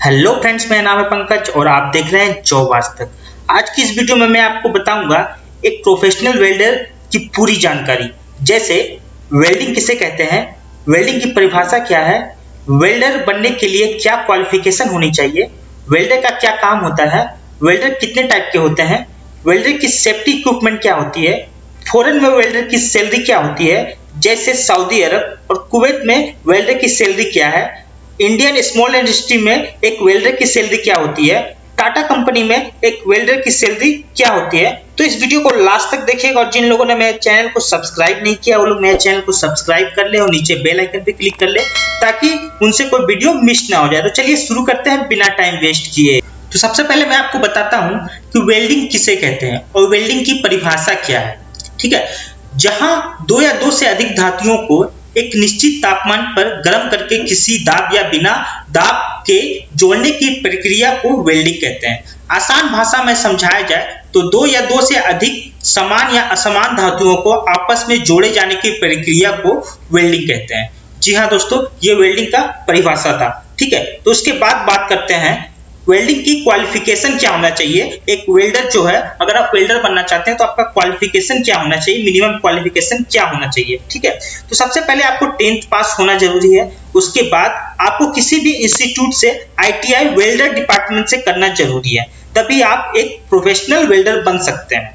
Hello friends, मेरा नाम है पंकज और आप देख रहे हैं जॉब आज तक। आज की इस वीडियो में मैं आपको बताऊंगा एक प्रोफेशनल वेल्डर की पूरी जानकारी, जैसे वेल्डिंग किसे कहते हैं, वेल्डिंग की परिभाषा क्या है, वेल्डर बनने के लिए क्या क्वालिफिकेशन होनी चाहिए, वेल्डर का क्या काम होता है, वेल्डर कितने टाइप के होते हैं, वेल्डर की सेफ्टी इक्विपमेंट क्या होती है, फॉरेन में वेल्डर की सैलरी क्या होती है, जैसे सऊदी अरब और कुवैत में वेल्डर की सैलरी क्या है, इंडियन स्मॉल इंडस्ट्री में एक वेल्डर की सैलरी क्या होती है, टाटा कंपनी में एक वेल्डर की सैलरी क्या होती है। तो इस वीडियो को लास्ट तक देखिएगा और जिन लोगों ने मेरे चैनल को सब्सक्राइब नहीं किया वो लोग मेरे चैनल को सब्सक्राइब कर ले और नीचे बेल आइकन पे क्लिक कर ले ताकि उनसे कोई वीडियो मिस ना हो जाए। तो चलिए शुरू करते हैं बिना टाइम वेस्ट किए। तो सबसे पहले मैं आपको बताता हूं कि वेल्डिंग किसे कहते हैं और वेल्डिंग की परिभाषा क्या है। ठीक है, जहां दो या दो से अधिक धातुओं को एक निश्चित तापमान पर गर्म करके किसी दाब या बिना दाब के जोड़ने की प्रक्रिया को वेल्डिंग कहते हैं। आसान भाषा में समझाया जाए तो दो या दो से अधिक समान या असमान धातुओं को आपस में जोड़े जाने की प्रक्रिया को वेल्डिंग कहते हैं। जी हाँ दोस्तों, ये वेल्डिंग का परिभाषा था। ठीक है, तो उसके बाद बात करते हैं वेल्डिंग की क्वालिफिकेशन क्या होना चाहिए। एक वेल्डर जो है, अगर आप वेल्डर बनना चाहते हैं तो आपका क्वालिफिकेशन क्या होना चाहिए, मिनिमम क्वालिफिकेशन क्या होना चाहिए। ठीक है, तो सबसे पहले आपको 10th पास होना जरूरी है। उसके बाद आपको किसी भी इंस्टीट्यूट से ITI वेल्डर डिपार्टमेंट से करना जरूरी है, तभी आप एक प्रोफेशनल वेल्डर बन सकते हैं।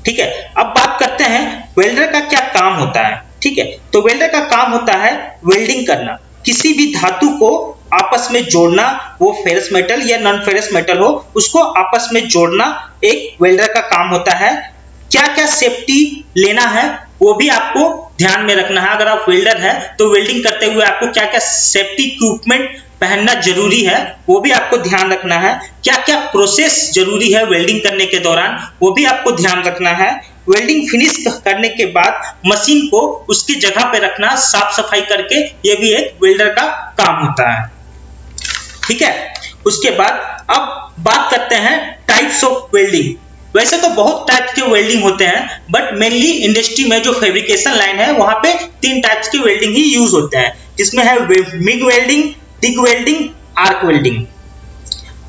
ठीक है, अब बात करते हैं वेल्डर का क्या काम होता है। ठीक है, तो वेल्डर का काम होता है वेल्डिंग करना, किसी भी धातु को आपस में जोड़ना, वो फेरस मेटल या नॉन फेरस मेटल हो उसको आपस में जोड़ना एक वेल्डर का काम होता है। क्या क्या सेफ्टी लेना है वो भी आपको ध्यान में रखना है। अगर आप वेल्डर हैं तो वेल्डिंग करते हुए आपको क्या क्या सेफ्टी इक्विपमेंट पहनना जरूरी है वो भी आपको ध्यान रखना है। क्या क्या प्रोसेस जरूरी है वेल्डिंग करने के दौरान वो भी आपको ध्यान रखना है। वेल्डिंग फिनिश करने के बाद मशीन को उसकी जगह पे रखना, साफ सफाई करके, ये भी एक वेल्डर का काम होता है। ठीक है, उसके बाद अब बात करते हैं टाइप्स ऑफ वेल्डिंग। वैसे तो बहुत टाइप्स के वेल्डिंग होते हैं, बट मेनली इंडस्ट्री में जो फैब्रिकेशन लाइन है वहां पे 3 टाइप्स के वेल्डिंग ही यूज होते हैं, जिसमें है MiG welding, TIG welding, arc welding.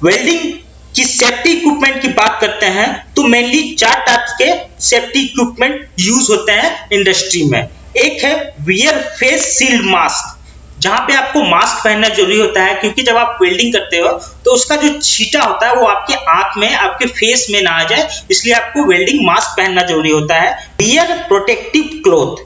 Welding की सेफ्टी इक्विपमेंट की बात करते हैं तो मेनली 4 टाइप्स के सेफ्टी इक्विपमेंट यूज होते हैं इंडस्ट्री में। एक है वियर फेस शील्ड मास्क, जहां पे आपको मास्क पहनना जरूरी होता है, क्योंकि जब आप वेल्डिंग करते हो तो उसका जो छींटा होता है वो आपके आंख में, आपके फेस में ना आ जाए, इसलिए आपको वेल्डिंग मास्क पहनना जरूरी होता है। वियर प्रोटेक्टिव क्लॉथ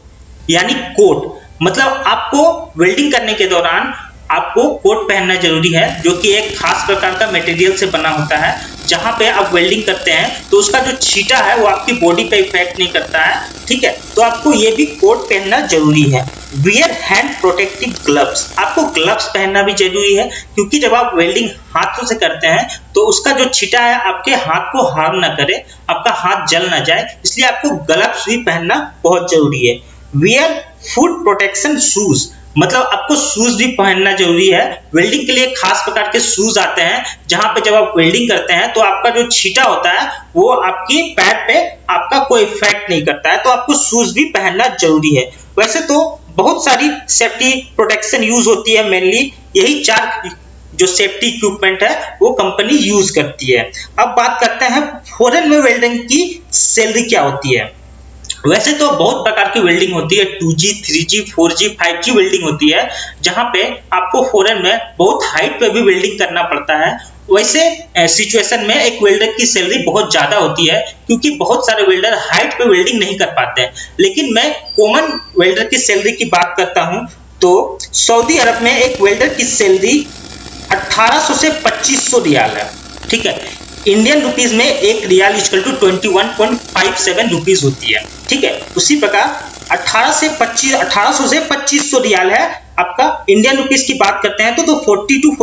यानी कोट, मतलब आपको वेल्डिंग करने के दौरान आपको कोट पहनना जरूरी है, जो कि एक खास प्रकार का मटेरियल से बना होता है। जहां पे आप वेल्डिंग करते हैं तो उसका जो छींटा है वो आपकी बॉडी पे इफेक्ट नहीं करता है। ठीक है, तो आपको ये भी कोट पहनना जरूरी है। वियर हैंड प्रोटेक्टिव ग्लव्स, आपको ग्लव्स पहनना भी जरूरी है, क्योंकि जब आप वेल्डिंग हाथों से करते हैं तो उसका जो छींटा है आपके हाथ को हार्म ना करे, आपका हाथ जल ना जाए, इसलिए आपको ग्लव्स भी पहनना बहुत जरूरी है। वियर फुट प्रोटेक्शन शूज, मतलब आपको शूज भी पहनना जरूरी है। वेल्डिंग के लिए खास प्रकार के शूज आते हैं, जहां पे जब आप वेल्डिंग करते हैं तो आपका जो छींटा होता है वो आपकी पैर पे आपका कोई इफेक्ट नहीं करता है, तो आपको शूज भी पहनना जरूरी है। वैसे तो बहुत सारी सेफ्टी प्रोटेक्शन यूज होती है, मेनली यही 4 जो सेफ्टी इक्विपमेंट है वो कंपनी यूज करती है। अब बात करते हैं फॉरेन में वेल्डिंग की सैलरी क्या होती है। वैसे तो बहुत प्रकार की वेल्डिंग होती है, 2G, 3G, 4G, 5G welding होती है, जहां पे आपको फॉरेन में बहुत हाइट पे भी वेल्डिंग करना पड़ता है। वैसे सिचुएशन में एक वेल्डर की सैलरी बहुत ज्यादा होती है, क्योंकि बहुत सारे वेल्डर हाइट पे वेल्डिंग नहीं कर पाते हैं। लेकिन मैं कॉमन वेल्डर की सैलरी की बात करता हूं तो सऊदी अरब में एक वेल्डर की सैलरी 1800 से 2500 रियाल है। ठीक है, इंडियन रुपीज में 1 रियाल इक्वल टू 21.57 रुपीज होती है। ठीक है, उसी प्रकार 1800 से 2500 रियाल है आपका। इंडियन रुपीज की बात करते हैं तो 40 to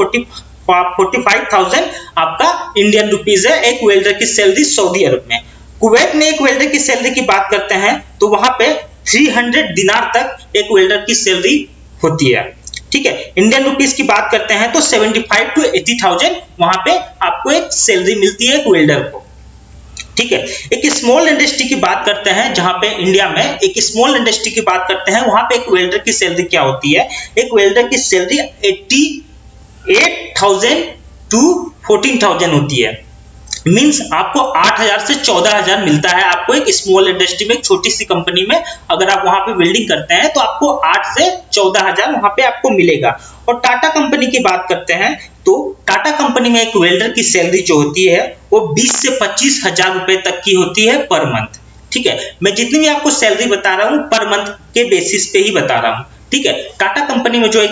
45,000 आपका इंडियन रुपीज है एक वेल्डर की सैलरी सऊदी अरब में। कुवैत में एक वेल्डर की सैलरी की बात करते हैं तो वहां पे 300 दिनार तक एक वेल्डर की सैलरी होती है। ठीक है, इंडियन रुपीस की बात करते हैं तो 75 to 80,000 वहां पे आपको एक सैलरी मिलती है एक वेल्डर को। ठीक है, एक स्मॉल इंडस्ट्री की बात करते हैं, जहां पे इंडिया में एक स्मॉल इंडस्ट्री की बात करते हैं, वहां पे एक वेल्डर की सैलरी क्या होती है। एक वेल्डर की सैलरी 8,000 to 14,000 होती है। मींस आपको 8,000 से 14,000 मिलता है आपको एक स्मॉल इंडस्ट्री में, छोटी सी कंपनी में अगर आप वहां पे वेल्डिंग करते हैं तो आपको 8 से 14,000 वहां पे आपको मिलेगा। और टाटा कंपनी की बात करते हैं तो टाटा कंपनी में एक वेल्डर की सैलरी जो होती है वो 20 से 25,000 रुपए तक की होती है पर मंथ। ठीक है, मैं जितनी भी आपको सैलरी बता रहा हूँ पर मंथ के बेसिस पे ही बता रहा हूँ। ठीक है, टाटा कंपनी में जो एक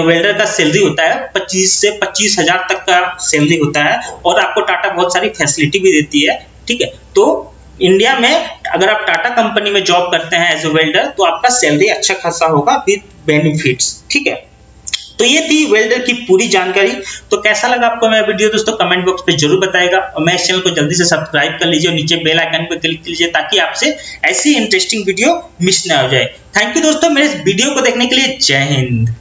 वेल्डर का सैलरी होता है 25 से 25,000 तक का सैलरी होता है और आपको टाटा बहुत सारी फैसिलिटी भी देती है। ठीक है, तो इंडिया में अगर आप टाटा कंपनी में जॉब करते हैं एज ए वेल्डर तो आपका सैलरी अच्छा खासा होगा विद बेनिफिट्स। ठीक है, तो ये थी वेल्डर की पूरी जानकारी। तो कैसा लगा आपको मेरा वीडियो दोस्तों, कमेंट बॉक्स पे जरूर बताएगा और मैं इस चैनल को जल्दी से सब्सक्राइब कर लीजिए और नीचे बेल आइकन पे क्लिक कीजिए ताकि आपसे ऐसी इंटरेस्टिंग वीडियो मिस ना हो जाए। थैंक यू दोस्तों मेरे इस वीडियो को देखने के लिए। जय हिंद।